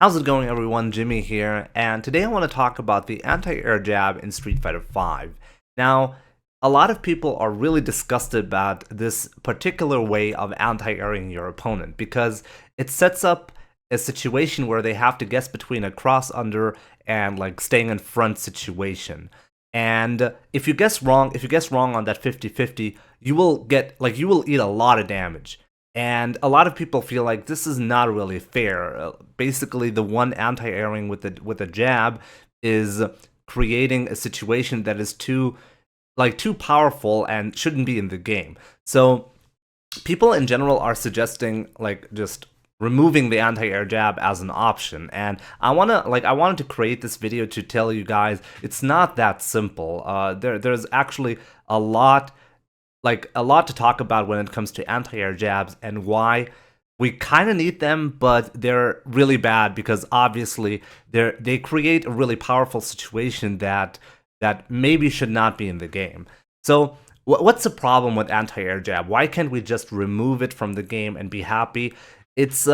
How's it going, everyone? Jimmy here, and today I want to talk about the anti-air jab in Street Fighter V. Now, a lot of people are really disgusted about this particular way of anti-airing your opponent because it sets up a situation where they have to guess between a cross-under and like staying in front situation. And if you guess wrong on that 50-50, you will eat a lot of damage. And a lot of people feel like this is not really fair. Basically, the one anti-airing with the jab is creating a situation that is too powerful and shouldn't be in the game. So people in general are suggesting like just removing the anti-air jab as an option, and I wanted to create this video to tell you guys it's not that simple. There's actually a lot to talk about when it comes to anti-air jabs and why we kind of need them, but they're really bad because obviously they create a really powerful situation that maybe should not be in the game. So what's the problem with anti-air jab? Why can't we just remove it from the game and be happy? It's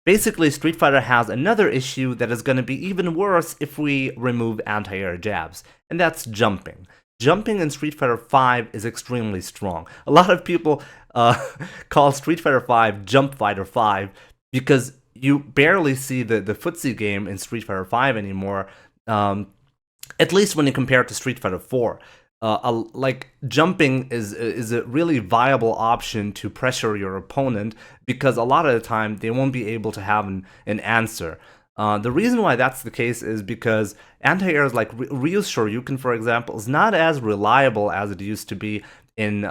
basically Street Fighter has another issue that is going to be even worse if we remove anti-air jabs, and that's jumping. Jumping in Street Fighter V is extremely strong. A lot of people call Street Fighter V Jump Fighter V because you barely see the footsie game in Street Fighter V anymore, at least when you compare it to Street Fighter IV. Jumping is a really viable option to pressure your opponent because a lot of the time they won't be able to have an answer. The reason why that's the case is because anti-airs like Ryu's Shoryuken, for example, is not as reliable as it used to be in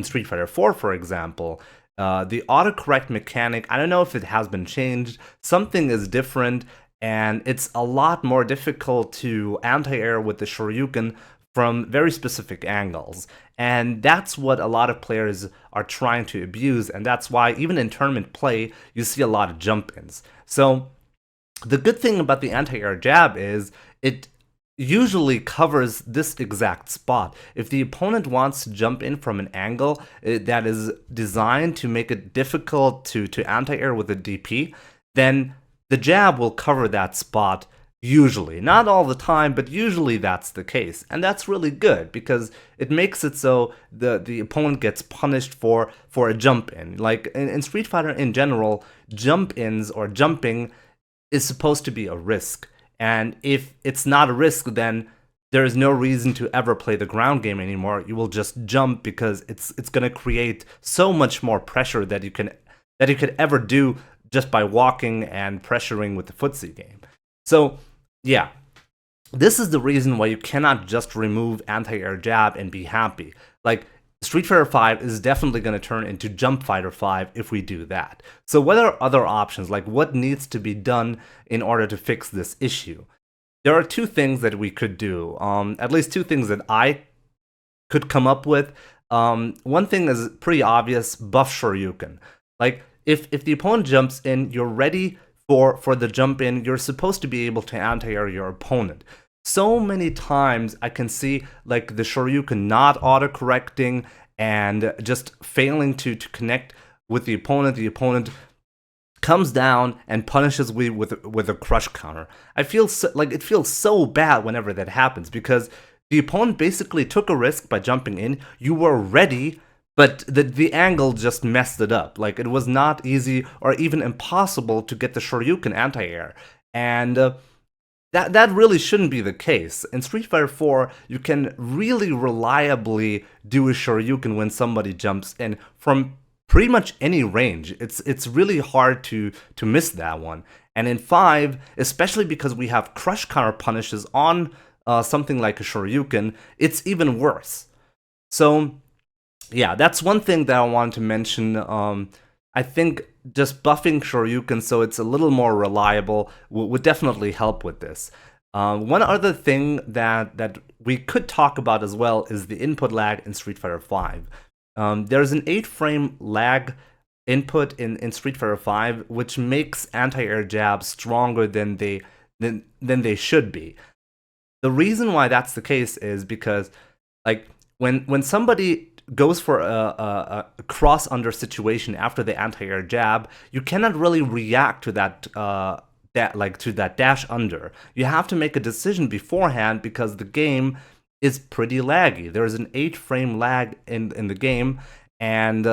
Street Fighter IV, for example. The autocorrect mechanic, I don't know if it has been changed. Something is different, and it's a lot more difficult to anti-air with the Shoryuken from very specific angles. And that's what a lot of players are trying to abuse, and that's why even in tournament play, you see a lot of jump-ins. So the good thing about the anti-air jab is it usually covers this exact spot. If the opponent wants to jump in from an angle that is designed to make it difficult to anti-air with a DP, then the jab will cover that spot usually. Not all the time, but usually that's the case. And that's really good because it makes it so the opponent gets punished for a jump-in. Like in Street Fighter in general, jump-ins or jumping is supposed to be a risk. And if it's not a risk, then there is no reason to ever play the ground game anymore. You will just jump because it's going to create so much more pressure that you could ever do just by walking and pressuring with the footsie game. So yeah, this is the reason why you cannot just remove anti-air jab and be happy. Like, Street Fighter V is definitely going to turn into Jump Fighter V if we do that. So what are other options? Like, what needs to be done in order to fix this issue? There are two things that we could do, at least two things that I could come up with. One thing is pretty obvious: buff Shoryuken. Like, if the opponent jumps in, you're ready for the jump in, you're supposed to be able to anti-air your opponent. So many times I can see like the Shoryuken not auto-correcting and just failing to connect with the opponent. The opponent comes down and punishes me with a crush counter. I feel it feels so bad whenever that happens because the opponent basically took a risk by jumping in. You were ready, but the angle just messed it up. Like, it was not easy or even impossible to get the Shoryuken anti-air. And that really shouldn't be the case. In Street Fighter IV, you can really reliably do a Shoryuken when somebody jumps in from pretty much any range. It's really hard to miss that one. And in 5, especially because we have crush counter punishes on something like a Shoryuken, it's even worse. So yeah, that's one thing that I wanted to mention. I think just buffing Shoryuken so it's a little more reliable would definitely help with this. One other thing that we could talk about as well is the input lag in Street Fighter V. There's an 8-frame lag input in Street Fighter V, which makes anti-air jabs stronger than they should be. The reason why that's the case is because, like, when somebody goes for a cross-under situation after the anti-air jab, you cannot really react to that that to that dash under, you have to make a decision beforehand because the game is pretty laggy. There's an 8-frame lag in the game, and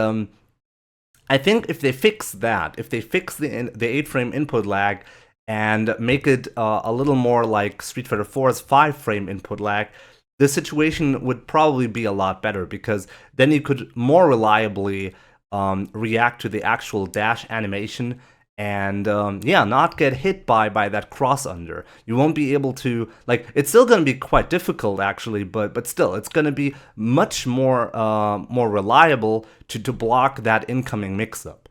I think if they fix that, if they fix the 8-frame input lag and make it a little more like Street Fighter 4's 5-frame input lag, the situation would probably be a lot better, because then you could more reliably react to the actual dash animation and yeah, not get hit by that cross under. You won't be able to, like, it's still going to be quite difficult actually, but still, it's going to be much more more reliable to block that incoming mix-up.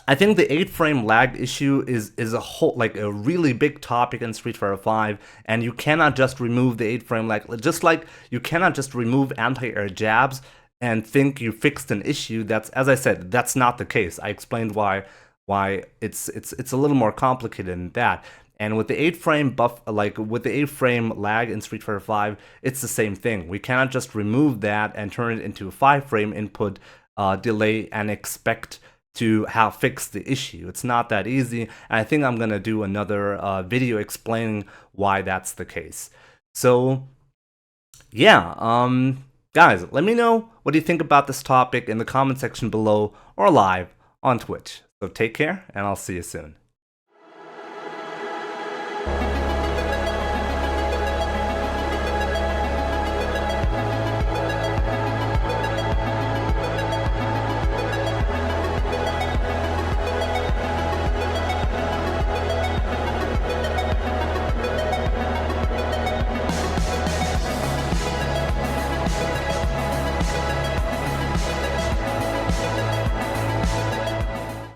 I think the 8-frame lag issue is a whole, like, a really big topic in Street Fighter 5, and you cannot just remove the 8-frame lag, just like you cannot just remove anti-air jabs and think you fixed an issue. That's, as I said, that's not the case. I explained why it's a little more complicated than that. And with the 8-frame buff, like with the 8-frame lag in Street Fighter 5, it's the same thing. We cannot just remove that and turn it into a 5-frame input delay and expect to have fixed the issue. It's not that easy, and I think I'm gonna do another video explaining why that's the case. So yeah, guys, let me know what you think about this topic in the comment section below or live on Twitch. So take care, and I'll see you soon.